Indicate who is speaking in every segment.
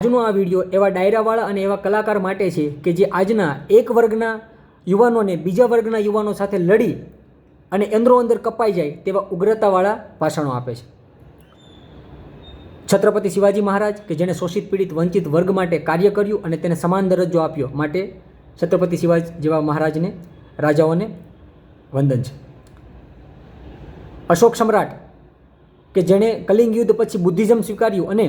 Speaker 1: આજનો આ વિડીયો એવા ડાયરાવાળા અને એવા કલાકાર માટે છે કે જે આજના એક વર્ગના યુવાનોને બીજા વર્ગના યુવાનો સાથે લડી અને અંદરો અંદર કપાઈ જાય તેવા ઉગ્રતાવાળા ભાષણો આપે છે. છત્રપતિ શિવાજી મહારાજ કે જેણે શોષિત પીડિત વંચિત વર્ગ માટે કાર્ય કર્યું અને તેને સમાન દરજ્જો આપ્યો, માટે છત્રપતિ શિવાજી જેવા મહારાજને રાજાઓને વંદન છે. અશોક સમ્રાટ કે જેણે કલિંગ યુદ્ધ પછી બુદ્ધિઝમ સ્વીકાર્યું અને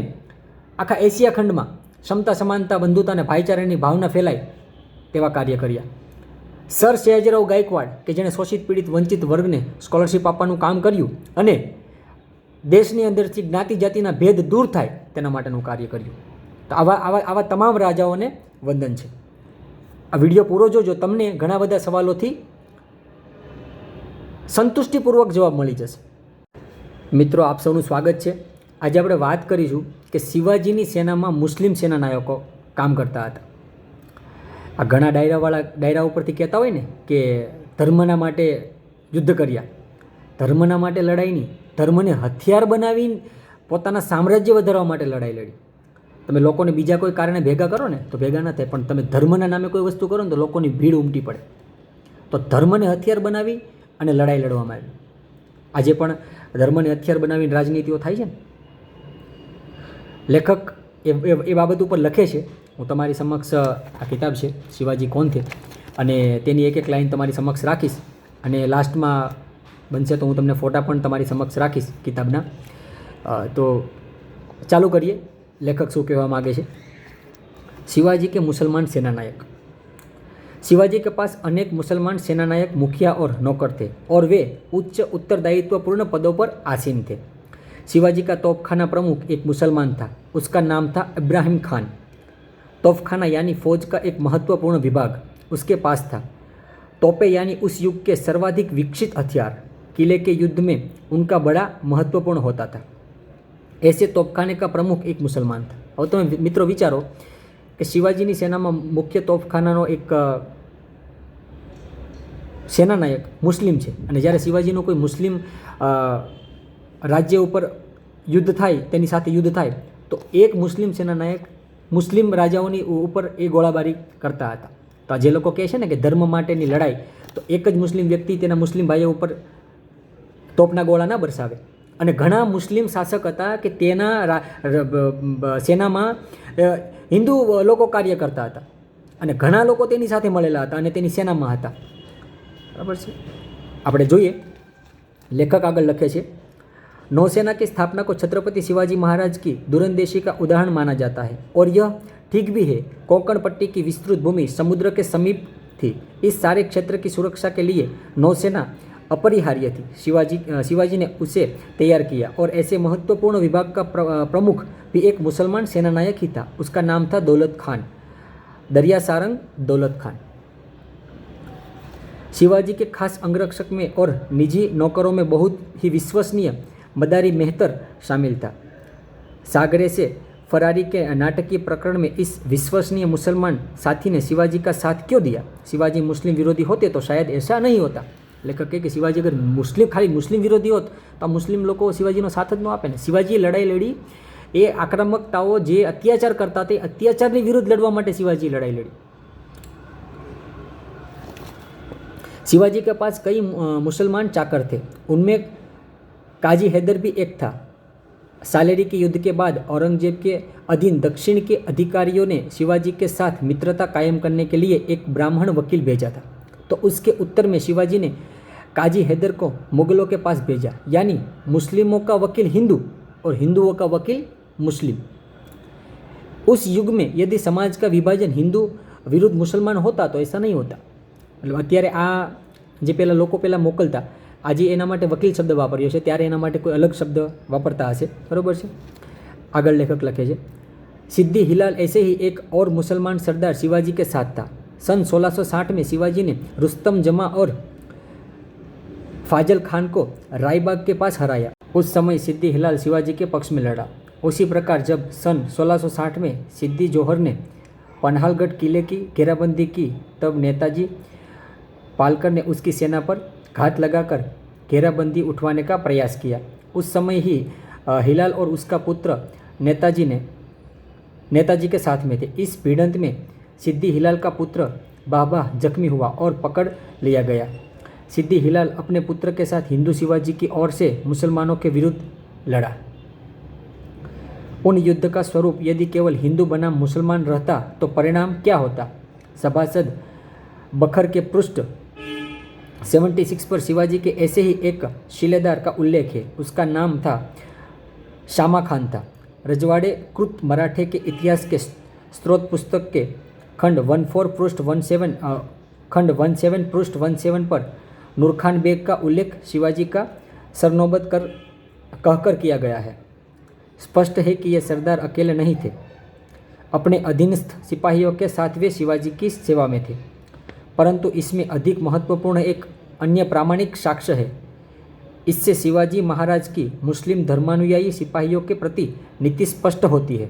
Speaker 1: આખા એશિયા ખંડમાં ક્ષમતા સમાનતા બંધુતા અને ભાઈચારાની ભાવના ફેલાય તેવા કાર્ય કર્યા. સર સયાજીરાવ ગાયકવાડ કે જેણે શોષિત પીડિત વંચિત વર્ગને સ્કોલરશિપ આપવાનું કામ કર્યું અને દેશની અંદરથી જ્ઞાતિ જાતિના ભેદ દૂર થાય તેના માટેનું કાર્ય કર્યું. તો આવા તમામ રાજાઓને વંદન છે. આ વિડીયો પૂરો જોજો, તમને ઘણા બધા સવાલોથી સંતુષ્ટિપૂર્વક જવાબ મળી જશે. મિત્રો, આપ સૌનું સ્વાગત છે. આજે આપણે વાત કરીશું કે શિવાજીની સેનામાં મુસ્લિમ સેનાનાયકો કામ કરતા હતા. આ ઘણા ડાયરા ઉપરથી કહેતા હોય ને કે ધર્મના માટે યુદ્ધ કર્યા. ધર્મના માટે લડાઈ નહીં, ધર્મને હથિયાર બનાવીને પોતાના સામ્રાજ્ય વધારવા માટે લડાઈ લડી. તમે લોકોને બીજા કોઈ કારણે ભેગા કરો ને તો ભેગા ન થાય, પણ તમે ધર્મના નામે કોઈ વસ્તુ કરો ને તો લોકોની ભીડ ઉમટી પડે. તો ધર્મને હથિયાર બનાવી અને લડાઈ લડવામાં આવી. આજે પણ ધર્મને હથિયાર બનાવીને રાજનીતિઓ થાય છે ને. લેખક એ બાબત ઉપર લખે છે. હું તમારી સમક્ષ આ કિતાબ છે શિવાજી કોણ થે, અને તેની એક એક લાઈન તમારી સમક્ષ રાખીશ, અને લાસ્ટમાં બનશે તો હું તમને ફોટા પણ તમારી સમક્ષ રાખીશ કિતાબના. તો ચાલુ કરીએ, લેખક શું કહેવા માગે છે. शिवाजी के मुसलमान सेनानायक. शिवाजी के पास अनेक मुसलमान सेनानायक, मुखिया और नौकर थे और वे उच्च उत्तरदायित्वपूर्ण पदों पर आसीन थे. शिवाजी का तोपखाना प्रमुख एक मुसलमान था. उसका नाम था इब्राहिम खान. तोपखाना यानी फौज का एक महत्वपूर्ण विभाग उसके पास था. तोपे यानी उस युग के सर्वाधिक विकसित हथियार किले के युद्ध में उनका बड़ा महत्वपूर्ण होता था. ऐसे तोपखाने का प्रमुख एक मुसलमान था. હવે તમે મિત્રો વિચારો કે શિવાજીની સેનામાં મુખ્ય તોપખાનાનો એક સેનાનાયક મુસ્લિમ છે, અને જ્યારે શિવાજીનો કોઈ મુસ્લિમ રાજ્ય ઉપર યુદ્ધ થાય, તેની સાથે યુદ્ધ થાય, તો એક મુસ્લિમ સેનાનાયક મુસ્લિમ રાજાઓની ઉપર એ ગોળાબારી કરતા હતા. તો જે લોકો કહે છે ને કે ધર્મ માટેની લડાઈ, તો એક જ મુસ્લિમ વ્યક્તિ તેના મુસ્લિમ ભાઈઓ ઉપર તોપના ગોળા ના બરસાવે. અને ઘણા મુસ્લિમ શાસક હતા કે તેના સેનામાં હિન્દુ લોકો કાર્ય કરતા હતા, અને ઘણા લોકો તેની સાથે મળેલા હતા અને તેની સેનામાં હતા. બરાબર છે. આપણે જોઈએ, લેખક આગળ લખે છે. नौसेना की स्थापना को छत्रपति शिवाजी महाराज की दूरंदेशी का उदाहरण माना जाता है और यह ठीक भी है. कोंकण पट्टी की विस्तृत भूमि समुद्र के समीप थी. इस सारे क्षेत्र की सुरक्षा के लिए नौसेना अपरिहार्य थी. शिवाजी ने उसे तैयार किया और ऐसे महत्वपूर्ण विभाग का प्रमुख भी एक मुसलमान सेनानायक ही था. उसका नाम था दौलत खान, दरिया सारंग दौलत खान. शिवाजी के खास अंगरक्षक में और निजी नौकरों में बहुत ही विश्वसनीय मदारी मेहतर शामिल था. सागरे से फरारी के नाटकीय प्रकरण में इस विश्वसनीय मुसलमान साथी ने शिवाजी का साथ क्यों दिया? शिवाजी मुस्लिम विरोधी होते तो शायद ऐसा नहीं होता. लेखक कहे कि शिवाजी अगर खाली मुस्लिम विरोधी होत तो मुस्लिम लोग शिवाजी साथ ज न आपे ने. शिवाजीए लड़ाई लड़ी, ए आक्रामकताओं जे अत्याचार करता थे, अत्याचारनी विरुद्ध लड़वा माटे शिवाजी लड़ाई लड़ी. शिवाजी के पास कई मुसलमान चाकर थे. उनमें काजी हैदर भी एक था. सालेरी के युद्ध के बाद औरंगजेब के अधीन दक्षिण के अधिकारियों ने शिवाजी के साथ मित्रता कायम करने के लिए एक ब्राह्मण वकील भेजा था. तो उसके उत्तर में शिवाजी ने काजी हैदर को मुगलों के पास भेजा, यानी मुस्लिमों का वकील हिंदू और हिंदुओं का वकील मुस्लिम. उस युग में यदि समाज का विभाजन हिंदू विरुद्ध मुसलमान होता तो ऐसा नहीं होता. मतलब અત્યારે આ જે પહેલાં લોકો પહેલાં મોકલતા, આજે એના માટે વકીલ શબ્દ વાપર્યો છે, ત્યારે એના માટે કોઈ અલગ શબ્દ વાપરતા હશે. બરાબર છે. આગળ લેખક લખે છે. सिद्दी हिलाल ऐसे ही एक और मुसलमान सरदार शिवाजी के साथ था. सन 1660 में शिवाजी ने रुस्तम जमा और फाजल खान को रायबाग के पास हराया. उस समय सिद्दी हिलाल शिवाजी के पक्ष में लड़ा. उसी प्रकार जब सन 1660 में सिद्दी जोहर ने पन्हालगढ़ किले की घेराबंदी की, तब नेताजी पालकर ने उसकी सेना पर घात लगाकर घेराबंदी उठवाने का प्रयास किया. उस समय ही हिलाल और उसका पुत्र नेताजी ने नेताजी के साथ में थे। इस भिड़ंत में सिद्दी हिलाल का पुत्र बाबा जख्मी हुआ और पकड़ लिया गया। सिद्दी हिलाल अपने पुत्र के साथ हिंदू शिवाजी की ओर से मुसलमानों के विरुद्ध लड़ा। उन युद्ध का स्वरूप यदि केवल हिंदू बनाम मुसलमान रहता तो परिणाम क्या होता? सभासद बखर के पृष्ठ 76 पर शिवाजी के ऐसे ही एक शिलेदार का उल्लेख है। उसका नाम था शामा खान था। रजवाड़े कृत मराठे के इतिहास के स्रोत पुस्तक के खंड 14 पृष्ठ 17 पर नूरखान बेग का उल्लेख शिवाजी का सरनोबत कहकर किया गया है। स्पष्ट है कि ये सरदार अकेले नहीं थे, अपने अधीनस्थ सिपाहियों के साथ वे शिवाजी की सेवा में थे। परंतु इसमें अधिक महत्वपूर्ण एक अन्य प्रामाणिक साक्ष्य है। इससे शिवाजी महाराज की मुस्लिम धर्मानुयायी सिपाहियों के प्रति नीति स्पष्ट होती है।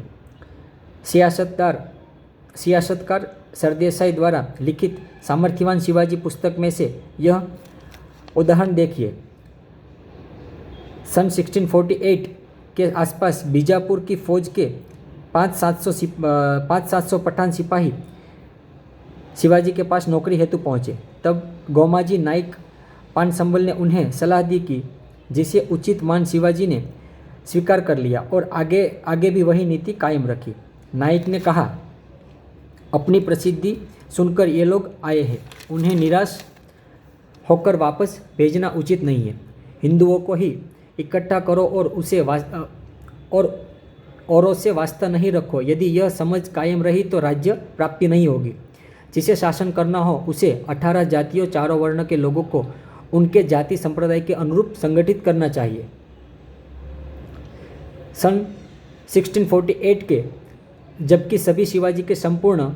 Speaker 1: सियासतकार सरदेसाई द्वारा लिखित सामर्थ्यवान शिवाजी पुस्तक में से यह उदाहरण देखिए। सन 1648 के आसपास बीजापुर की फौज के 500-700 पठान सिपाही शिवाजी के पास नौकरी हेतु पहुँचे। तब गोमाजी नाइक पानसंबल ने उन्हें सलाह दी कि जिसे उचित मान शिवाजी ने स्वीकार कर लिया और आगे भी वही नीति कायम रखी। नाइक ने कहा, अपनी प्रसिद्धि सुनकर ये लोग आए हैं, उन्हें निराश होकर वापस भेजना उचित नहीं है। हिंदुओं को ही इकट्ठा करो और औरों से वास्ता नहीं रखो। यदि यह समझ कायम रही तो राज्य प्राप्ति नहीं होगी। जिसे शासन करना हो उसे 18 जातियों चारों वर्ण के लोगों को उनके जाति संप्रदाय के अनुरूप संगठित करना चाहिए। सन 1648 के जबकि सभी शिवाजी के संपूर्ण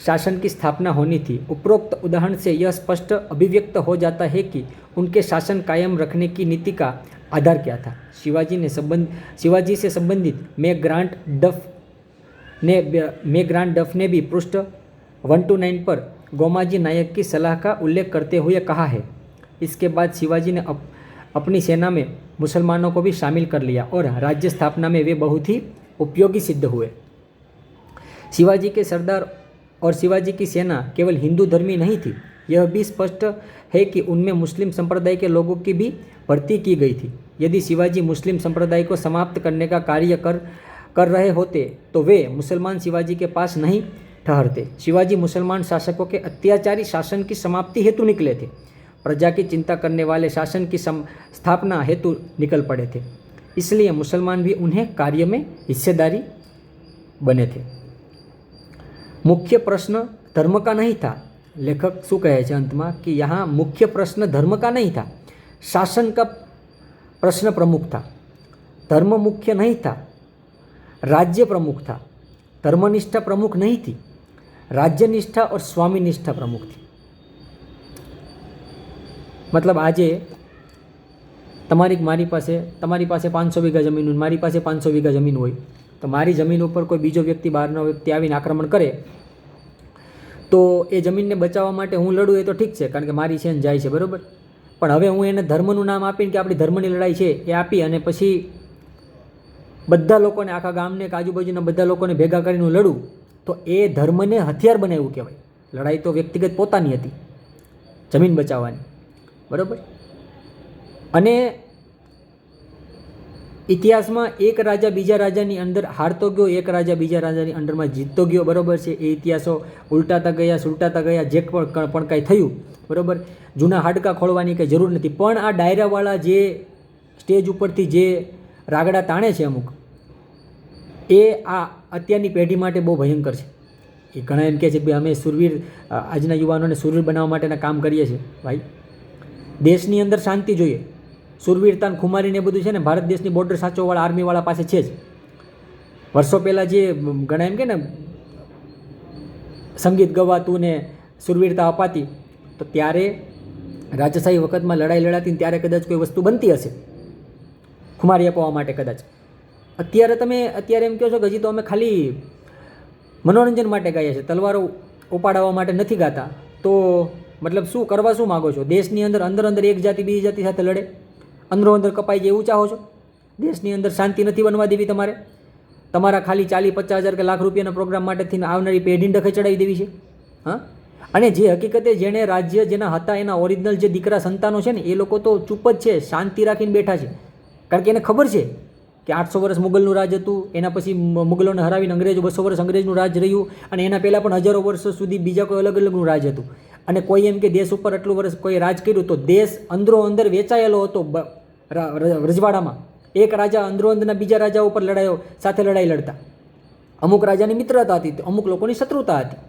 Speaker 1: शासन की स्थापना होनी थी, उपरोक्त उदाहरण से यह स्पष्ट अभिव्यक्त हो जाता है कि उनके शासन कायम रखने की नीति का आधार क्या था। शिवाजी से संबंधित में ग्रांट डफ ने भी पृष्ठ 129 पर गोमाजी नायक की सलाह का उल्लेख करते हुए कहा है, इसके बाद शिवाजी ने अपनी सेना में मुसलमानों को भी शामिल कर लिया और राज्य स्थापना में वे बहुत ही उपयोगी सिद्ध हुए। शिवाजी के सरदार और शिवाजी की सेना केवल हिंदू धर्मी नहीं थी, यह भी स्पष्ट है कि उनमें मुस्लिम संप्रदाय के लोगों की भी भर्ती की गई थी। यदि शिवाजी मुस्लिम संप्रदाय को समाप्त करने का कार्य कर रहे होते तो वे मुसलमान शिवाजी के पास नहीं ठहरते। शिवाजी मुसलमान शासकों के अत्याचारी शासन की समाप्ति हेतु निकले थे, प्रजा की चिंता करने वाले शासन की स्थापना हेतु निकल पड़े थे। इसलिए मुसलमान भी उन्हें कार्य में हिस्सेदारी बने थे। मुख्य प्रश्न धर्म का नहीं था। लेखक શું કહે છે અંતમાં कि यहाँ मुख्य प्रश्न धर्म का नहीं था, शासन का प्रश्न प्रमुख था। धर्म मुख्य नहीं था, राज्य प्रमुख था। धर्मनिष्ठा प्रमुख नहीं थी, राज्य निष्ठा और स्वामी निष्ठा प्रमुख थी। मतलब આજે મારી પાસે 500 વીઘા જમીન હોય, મારી પાસે 500 વીઘા જમીન હોય, તો મારી જમીન ઉપર કોઈ બીજો વ્યક્તિ બહારનો વ્યક્તિ આવીને આક્રમણ કરે તો એ જમીનને બચાવવા માટે હું લડું એ તો ઠીક છે, કારણ કે મારી છે ને જાય છે, બરાબર। પણ હવે હું એને ધર્મનું નામ આપીને કે આપણી ધર્મની લડાઈ છે એ આપી અને પછી બધા લોકોને, આખા ગામને કે આજુબાજુના બધા લોકોને ભેગા કરીને હું લડું તો એ ધર્મને હથિયાર બનાવ્યું કહેવાય। લડાઈ તો વ્યક્તિગત પોતાની હતી, જમીન બચાવવાની, બરાબર। અને ઇતિહાસમાં એક રાજા બીજા રાજાની અંદર હારતો ગયો, એક રાજા બીજા રાજાની અંડરમાં જીતતો ગયો, બરાબર છે। એ ઇતિહાસો ઉલટાતા ગયા, જે પણ કાંઈ થયું, બરાબર। જૂના હાડકા ખોળવાની કંઈ જરૂર નથી, પણ આ ડાયરાવાળા જે સ્ટેજ ઉપરથી જે રાગડા તાણે છે અમુક, એ આ અત્યારની પેઢી માટે બહુ ભયંકર છે। એ ઘણા એમ કહે છે કે ભાઈ અમે શૂરવીર, આજના યુવાનોને શૂરવીર બનાવવા માટેના કામ કરીએ છીએ। ભાઈ દેશની અંદર શાંતિ જોઈએ, શૂરવીરતા ખુમારીને બધું છે ને ભારત દેશની બોર્ડર સાચવવાળા આર્મીવાળા પાસે છે જ। વર્ષો પહેલાં જે ઘણા એમ કે ને સંગીત ગવાતું ને શૂરવીરતા અપાતી, તો ત્યારે રાજાશાહી વખતમાં લડાઈ લડાતી ને ત્યારે કદાચ કોઈ વસ્તુ બનતી હશે ખુમારી અપાવવા માટે કદાચ। અત્યારે એમ કહો છો કે હજી તો અમે ખાલી મનોરંજન માટે ગાઈએ છીએ, તલવારો ઉપાડવા માટે નથી ગાતા, તો મતલબ શું કરવા શું માગો છો? દેશની અંદર એક જાતિ બીજી જાતિ સાથે લડે, અંદર કપાઈ જાય એવું ચાહો છો? દેશની અંદર શાંતિ નથી બનવા દેવી તમારે? તમારા ખાલી 40-50 હજાર કે લાખ રૂપિયાના પ્રોગ્રામ માટે થઈને આવનારી પેઢીને ડખે ચડાવી દેવી છે? હા. અને જે હકીકતે જેણે રાજ્ય જેના હતા એના ઓરિજિનલ જે દીકરા સંતાનો છે ને એ લોકો તો ચૂપ જ છે, શાંતિ રાખીને બેઠા છે. કારણ કે એને ખબર છે કે 800 વર્ષ મુગલનું રાજ હતું, એના પછી મુગલોને હરાવીને અંગ્રેજો 200 વર્ષ અંગ્રેજનું રાજ રહ્યું, અને એના પહેલાં પણ હજારો વર્ષો સુધી બીજા કોઈ અલગ અલગનું રાજ હતું. અને કોઈ એમ કે દેશ ઉપર આટલું વર્ષ કોઈ રાજ કર્યું તો દેશ અંદરો અંદર વેચાયેલો હતો રજવાડામાં. એક રાજા અંદરો અંદરના બીજા રાજા ઉપર સાથે લડાઈ લડતા. અમુક રાજાની મિત્રતા હતી, અમુક લોકોની શત્રુતા હતી.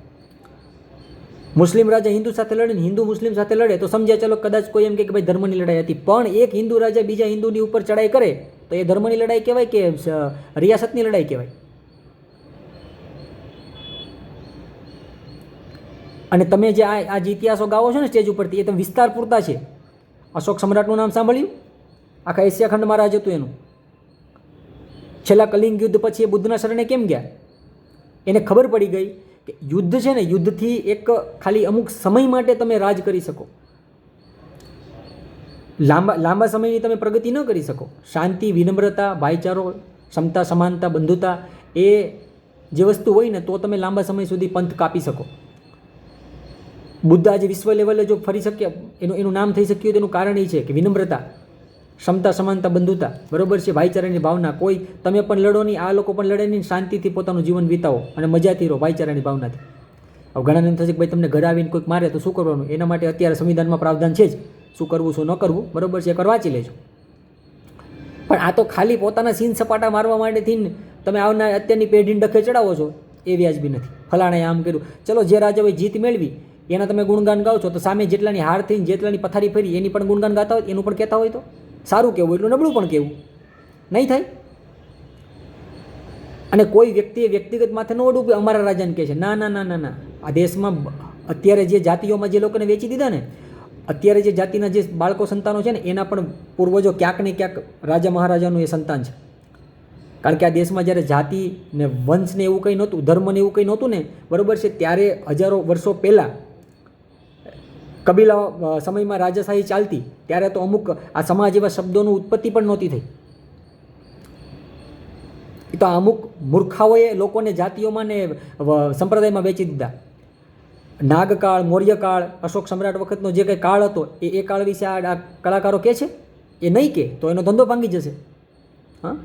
Speaker 1: મુસ્લિમ રાજા હિન્દુ સાથે લડે ને હિન્દુ મુસ્લિમ સાથે લડે તો સમજ્યા ચાલો કદાચ કોઈ એમ કે ભાઈ ધર્મની લડાઈ હતી. પણ એક હિન્દુ રાજા બીજા હિન્દુની ઉપર ચડાઈ કરે તો એ ધર્મની લડાઈ કહેવાય કે રિયાસતની લડાઈ કહેવાય? અને તમે જે આ જે ઇતિહાસો ગાવો છો ને સ્ટેજ ઉપરથી, એ તમે વિસ્તાર પૂરતા છે. અશોક સમ્રાટનું નામ સાંભળ્યું? આખા એશિયા ખંડમાં રાજ હતું એનું. છેલ્લા કલિંગ યુદ્ધ પછી એ બુદ્ધના શરણે કેમ ગયા? એને ખબર પડી ગઈ કે યુદ્ધ છે ને, યુદ્ધથી એક ખાલી અમુક સમય માટે તમે રાજ કરી શકો, લાંબા સમયની તમે પ્રગતિ ન કરી શકો. શાંતિ, વિનમ્રતા, ભાઈચારો, ક્ષમતા, સમાનતા, બંધુતા, એ જે વસ્તુ હોય ને તો તમે લાંબા સમય સુધી પંથ કાપી શકો. બુદ્ધ આજે વિશ્વ લેવલે જો ફરી શક્યા, એનું નામ થઈ શક્યું તેનું કારણ એ છે કે વિનમ્રતા, ક્ષમતા, સમાનતા, બંધુતા, બરોબર છે, ભાઈચારાની ભાવના. કોઈ તમે પણ લડો નહીં, આ લોકો પણ લડે નહીં, શાંતિથી પોતાનું જીવન વિતાવો અને મજાથી રહો ભાઈચારાની ભાવનાથી. હવે ઘણાને એમ થશે કે ભાઈ તમને ઘરે આવીને કોઈક મારે તો શું કરવાનું? એના માટે અત્યારે સંવિધાનમાં પ્રાવધાન છે જ શું કરવું શું ન કરવું, બરોબર છે, એકવાર વાંચી લેજો. પણ આ તો ખાલી પોતાના સીન સપાટા મારવા માટેથી તમે આવનાર અત્યારની પેઢીને ડખે ચડાવો છો, એ વ્યાજબી નથી. ફલાણાએ આમ કર્યું, ચલો જે રાજાએ જીત મેળવી એના તમે ગુણગાન ગાઓ છો, તો સામે જેટલાની હાર થઈને જેટલાની પથારી ફરી એની પણ ગુણગાન ગાતા હોય, એનું પણ કહેતા હોય તો સારું કહેવું, એટલું નબળું પણ કહેવું નહીં થાય. અને કોઈ વ્યક્તિએ વ્યક્તિગત માથે ન ઓઢવું, અમારા રાજાને કહે છે. ના ના ના ના ના, આ દેશમાં અત્યારે જે જાતિઓમાં જે લોકોને વેચી દીધા ને, અત્યારે જે જાતિના જે બાળકો સંતાનો છે ને, એના પણ પૂર્વજો ક્યાંક ને ક્યાંક રાજા મહારાજાનું એ સંતાન છે. કારણ કે આ દેશમાં જ્યારે જાતિ ને વંશ ને એવું કંઈ નહોતું, ધર્મ ને એવું કંઈ નહોતું ને, બરાબર છે, ત્યારે હજારો વર્ષો પહેલાં કબીલા સમયમાં રાજાશાહી ચાલતી, ત્યારે તો અમુક આ સમાજ એવા શબ્દોનું ઉત્પત્તિ પણ નહોતી થઈ. તો અમુક મૂર્ખાઓએ લોકોને જાતિઓમાં ને સંપ્રદાયમાં વેચી દીધા. નાગકાળ, મૌર્યકાળ, અશોક સમ્રાટ વખતનો જે કંઈ કાળ હતો એ કાળ વિશે આ કલાકારો કહે છે? એ નહીં કહે તો એનો ધંધો ભાંગી જશે. હા.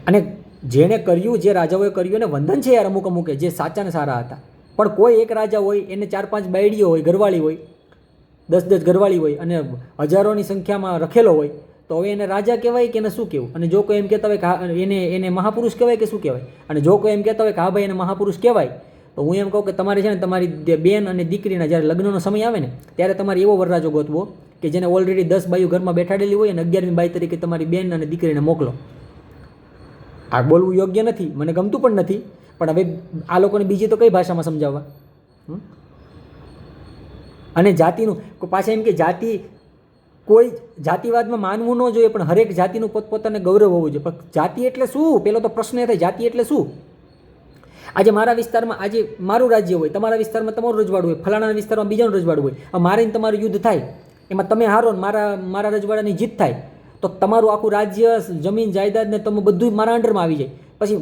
Speaker 1: અને જેણે કર્યું, જે રાજાઓએ કર્યું એને વંદન છે યાર, અમુકે જે સાચા ને સારા હતા. પણ કોઈ એક રાજા હોય, એને 4-5 બાયડીઓ હોય, ઘરવાળી હોય, 10-10 ઘરવાળી હોય અને હજારોની સંખ્યામાં રખેલો હોય, તો હવે એને રાજા કહેવાય કે એને શું કહેવું? અને જો કોઈ એમ કહેતા હોય કે એને મહાપુરુષ કહેવાય કે શું કહેવાય? અને જો કોઈ એમ કહેતા હોય કે હા ભાઈ એને મહાપુરુષ કહેવાય, તો હું એમ કહું કે તમારે છે ને તમારી બેન અને દીકરીના જ્યારે લગ્નનો સમય આવે ને ત્યારે તમારે એવો વરરાજો ગોતવો કે જેને ઓલરેડી 10 બાયું ઘરમાં બેઠાડેલી હોય અને 11મી બાઈ તરીકે તમારી બેન અને દીકરીને મોકલો. આ બોલવું યોગ્ય નથી, મને ગમતું પણ નથી, પણ હવે આ લોકોને બીજી તો કઈ ભાષામાં સમજાવવા? અને જાતિનું પાછા એમ કે જાતિ, કોઈ જાતિવાદમાં માનવું ન જોઈએ, પણ હરેક જાતિનું પોતપોતાને ગૌરવ હોવું જોઈએ. પણ જાતિ એટલે શું? પેલો તો પ્રશ્ન એ થાય, જાતિ એટલે શું? આજે મારા વિસ્તારમાં આજે મારું રાજ્ય હોય, તમારા વિસ્તારમાં તમારું રજવાડું હોય, ફલાણાના વિસ્તારમાં બીજાનું રજવાડું હોય, મારે તમારું યુદ્ધ થાય, એમાં તમે હારો ને મારા રજવાડાની જીત થાય, તો તમારું આખું રાજ્ય, જમીન, જાયદાદ ને તમે બધું મારા અંડરમાં આવી જાય. પછી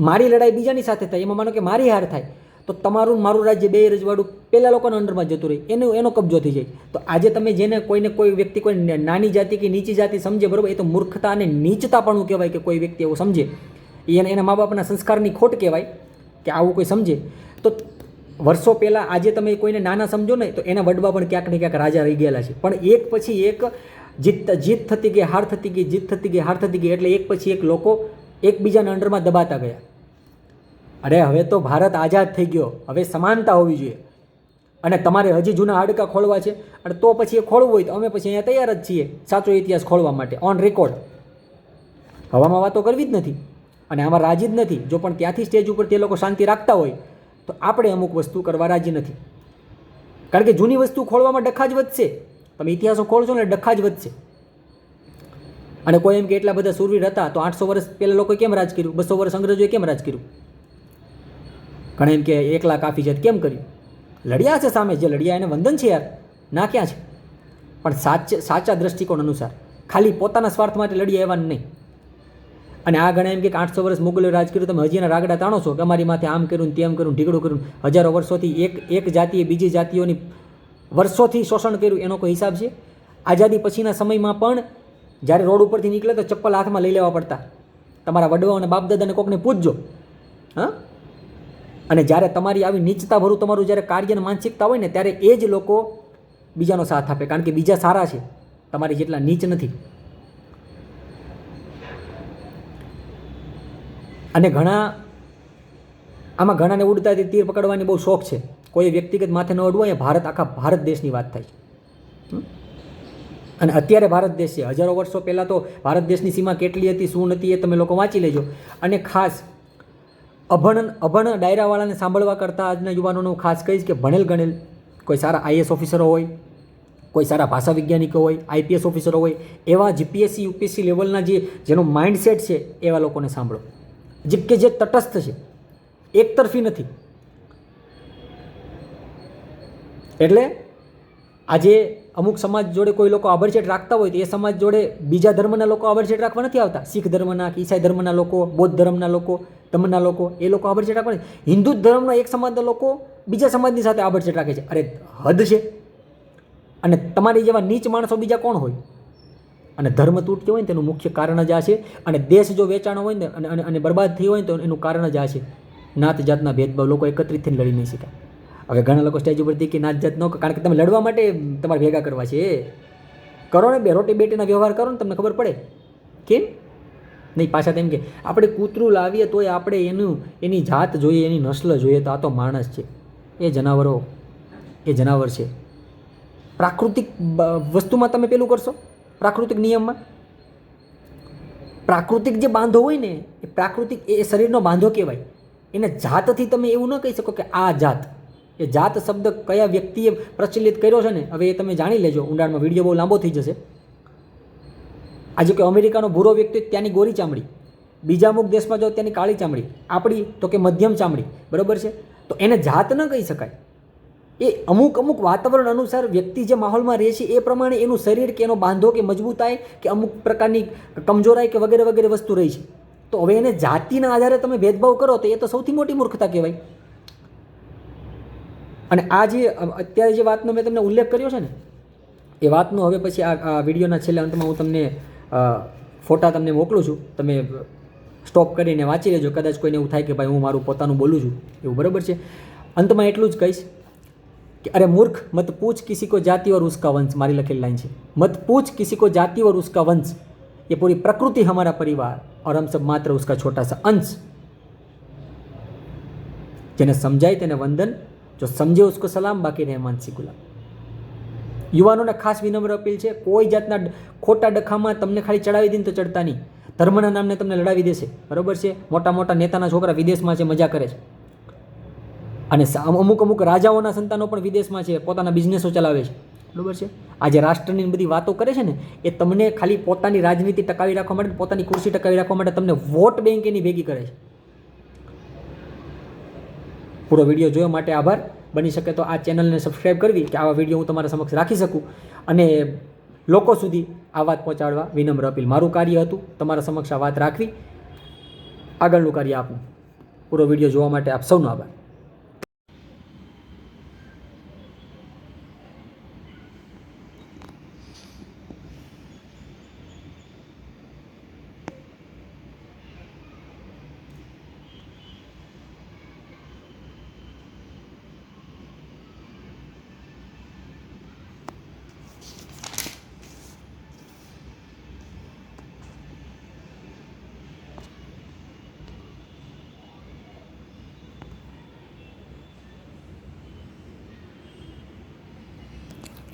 Speaker 1: મારી લડાઈ બીજાની સાથે થાય, એમાં માનો કે મારી હાર થાય, તો તમારું મારું રાજ્ય બે રજવાડું પેલા લોકોના અંડરમાં જતું રહે, એનો કબજો થઈ જાય. તો આજે તમે જેને કોઈને કોઈ વ્યક્તિ કોઈ નાની જાતિ કે નીચી જાતિ સમજે, બરોબર, એ તો મૂર્ખતા અને નીચતાપણું કહેવાય કે કોઈ વ્યક્તિ એવું સમજે. એના મા બાપના સંસ્કારની ખોટ કહેવાય કે આવું કોઈ સમજે. તો વર્ષો પહેલાં આજે તમે કોઈને નાના સમજો ને તો એના વડવા પણ ક્યાંક ને ક્યાંક રાજા રહી ગયેલા છે. પણ એક પછી એક જીત થતી ગઈ, હાર થતી ગઈ, જીત થતી ગઈ, હાર થતી ગઈ, એટલે એક પછી એક લોકો એકબીજાના અંડરમાં દબાતા ગયા. અરે હવે તો ભારત આઝાદ થઈ ગયો, હવે સમાનતા હોવી જોઈએ. અને તમારે હજી જૂના હાડકા ખોલવા છે, અને તો પછી એ ખોલવું હોય તો અમે પછી અહીંયા તૈયાર જ છીએ સાચો ઇતિહાસ ખોલવા માટે, ઓન રેકોર્ડ. હવામાં વાતો કરવી જ નથી અને આમાં રાજી જ નથી. જો પણ ત્યાંથી સ્ટેજ ઉપર તે લોકો શાંતિ રાખતા હોય તો આપણે અમુક વસ્તુ કરવા રાજી નથી. કારણ કે જૂની વસ્તુ ખોલવામાં ડખા જ વધશે. તમે ઇતિહાસો ખોલશો ને ડખા જ વધશે. અને કોઈ એમ કે એટલા બધા શૂરવીર હતા તો 800 વર્ષ પહેલાં લોકોએ કેમ રાજ કર્યું? 200 વર્ષ અંગ્રેજોએ કેમ રાજ કર્યું? ઘણા એમ કે એકલા કાફી છે કેમ કર્યું? લડ્યા છે સામે, જે લડ્યા એને વંદન છે યાર, ના ક્યાં છે? પણ સાચા દ્રષ્ટિકોણ અનુસાર, ખાલી પોતાના સ્વાર્થ માટે લડ્યા એવા નહીં. અને આ ઘણા એમ કે 800 વર્ષ મુગલોએ રાજ કર્યું, તમે હજી એના રાગડા તાણો છો કે અમારી માથે આમ કર્યું તેમ કર્યું ઢીકડું કર્યું. હજારો વર્ષોથી એક જાતિએ બીજી જાતિઓની વર્ષોથી શોષણ કર્યું, એનો કોઈ હિસાબ છે? આઝાદી પછીના સમયમાં પણ જ્યારે રોડ ઉપરથી નીકળે તો ચપ્પલ હાથમાં લઈ લેવા પડતા. તમારા વડવાઓ અને બાપદાદાને કોકને પૂછજો. હા, અને જ્યારે તમારી આવી નીચતાભરું તમારું જ્યારે કાર્ય અને માનસિકતા હોય ને ત્યારે એ જ લોકો બીજાનો સાથ આપે, કારણ કે બીજા સારા છે, તમારી જેટલા નીચ નથી. અને આમાં ઘણાને ઉડતા તીર પકડવાની બહુ શોખ છે. કોઈ વ્યક્તિગત માથે ન અડવું, અહીંયા આખા ભારત દેશની વાત થાય છે. અને અત્યારે ભારત દેશ છે, હજારો વર્ષો પહેલાં તો ભારત દેશની સીમા કેટલી હતી શું નથી એ તમે લોકો વાંચી લેજો. અને ખાસ અભણ ડાયરાવાળાને સાંભળવા કરતાં આજના યુવાનોનું ખાસ કહીશ કે ભણેલ ગણેલ કોઈ સારા આઈએસ ઓફિસરો હોય, કોઈ સારા ભાષા વૈજ્ઞાનિકો હોય, આઈપીએસ ઓફિસરો હોય, એવા જીપીએસસી યુપીએસસી લેવલના જેનો માઇન્ડસેટ છે એવા લોકોને સાંભળો, જે તટસ્થ છે, એકતરફી નથી. એટલે આજે અમુક સમાજ જોડે કોઈ લોકો આભડછેટ રાખતા હોય તો એ સમાજ જોડે બીજા ધર્મના લોકો આભડછેટ રાખવા નથી આવતા. શીખ ધર્મના કે ઈસાઈ ધર્મના લોકો, બૌદ્ધ ધર્મના લોકો, ધર્મના લોકો, એ લોકો આભડછેટ રાખવા નથી. હિન્દુ ધર્મના એક સમાજના લોકો બીજા સમાજની સાથે આભડછેટ રાખે છે. અરે હદ છે. અને તમારી જેવા નીચ માણસો બીજા કોણ હોય? અને ધર્મ તૂટતો હોય ને તેનું મુખ્ય કારણ જ આ છે. અને દેશ જો વેચાણો હોય ને અને બરબાદ થઈ હોય ને તો એનું કારણ જ આ છે. નાત જાતના ભેદભાવ લોકો એકત્રિત થઈને લડી નહીં શક્યા. હવે ઘણા લોકો સ્ટેજ ઉપરથી કે નાત જાત ન, કારણ કે તમે લડવા માટે તમારે ભેગા કરવા છે. કરો ને, બે રોટી બેટીના વ્યવહાર કરો ને, તમને ખબર પડે. કેમ નહીં? પાછા તેમ કે આપણે કૂતરું લાવીએ તોય આપણે એની જાત જોઈએ, એની નસ્લ જોઈએ, તો આ તો માણસ છે, એ જનાવર છે. પ્રાકૃતિક વસ્તુમાં તમે પેલું કરશો, પ્રાકૃતિક નિયમમાં પ્રાકૃતિક જે બાંધો હોય ને એ પ્રાકૃતિક એ શરીરનો બાંધો કહેવાય. એને જાતથી તમે એવું ન કહી શકો કે આ જાત. એ જાત શબ્દ કયા વ્યક્તિએ પ્રચલિત કર્યો છે ને, હવે એ તમે જાણી લેજો ઊંડાણમાં. વિડીયો બહુ લાંબો થઈ જશે. આજે કે અમેરિકાનો ભૂરો વ્યક્તિ ત્યાંની ગોરી ચામડી, બીજા અમુક દેશમાં જો ત્યાંની કાળી ચામડી, આપણી તો કે મધ્યમ ચામડી, બરાબર છે? તો એને જાત ન કહી શકાય. એ અમુક વાતાવરણ અનુસાર વ્યક્તિ જે માહોલમાં રહે છે એ પ્રમાણે એનું શરીર કે એનો બાંધો કે મજબૂતાઈ કે અમુક પ્રકારની કમજોરાઈ કે વગેરે વગેરે વસ્તુ રહી છે. તો હવે એને જાતિના આધારે તમે ભેદભાવ કરો તો એ તો સૌથી મોટી મૂર્ખતા કહેવાય. અને આ જે અત્યારે જે વાતનો મેં તમને ઉલ્લેખ કર્યો છે ને, એ વાતનો હવે પછી આ વિડીયોના છેલ્લા અંતમાં હું તમને ફોટા તમને મોકલું છું. તમે સ્ટોપ કરીને વાંચી લેજો. કદાચ કોઈને એવું થાય કે ભાઈ હું મારું પોતાનું બોલું છું એવું, બરાબર છે? અંતમાં એટલું જ કહીશ कि अरे मूर्ख मत पूछ किसी को जाति और उसका वंश. मारी लखेली लाइन है, मत पूछ किसी को जाति और उसका वंश. ये पूरी प्रकृति हमारा परिवार और हम सब मात्र उसका छोटा सा अंश. જેને સમજાય તેને વંદન, જો સમજે उसको સલામ, બાકી રહે માનસી ગુલામ. યુવાનોને ખાસ વિનમ્ર અપીલ છે, કોઈ જાતના ખોટા ડખામાં તમને ખાલી ચડાવી દઈને તો ચડતા નહીં. ધર્મના નામને તમને લડાવી દેશે, બરાબર છે? મોટા મોટા નેતાના છોકરા વિદેશમાં છે, મજા કરે છે. અને અમુક રાજાઓના સંતાનો પણ વિદેશમાં છે, પોતાના બિઝનેસો ચલાવે છે, બરાબર છે? આજે રાષ્ટ્રની બધી વાતો કરે છે ને એ તમને ખાલી પોતાની રાજનીતિ ટકાવી રાખવા માટે, પોતાની ખુરશી ટકાવી રાખવા માટે તમને વોટ બેંક એની ભેગી કરે છે. પૂરો વિડીયો જોવા માટે આભાર. બની શકે તો આ ચેનલને સબસ્ક્રાઈબ કરવી કે આવા વિડીયો હું તમારા સમક્ષ રાખી શકું અને લોકો સુધી આ વાત પહોંચાડવા વિનમ્ર અપીલ. મારું કાર્ય હતું તમારા સમક્ષ આ વાત રાખવી, આગળનું કાર્ય આપનું. પૂરો વિડીયો જોવા માટે આપ સૌનો આભાર.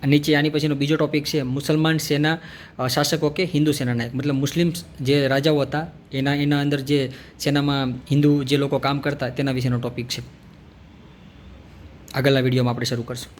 Speaker 1: નીચે આની પછીનો બીજો ટોપિક છે મુસલમાન સેના શાસકો કે હિન્દુ સેના નાયક. મતલબ મુસ્લિમ જે રાજાઓ હતા એના અંદર જે સેનામાં હિન્દુ જે લોકો કામ કરતા તેના વિશેનો ટોપિક છે. આગળના વિડીયોમાં આપણે શરૂ કરશું.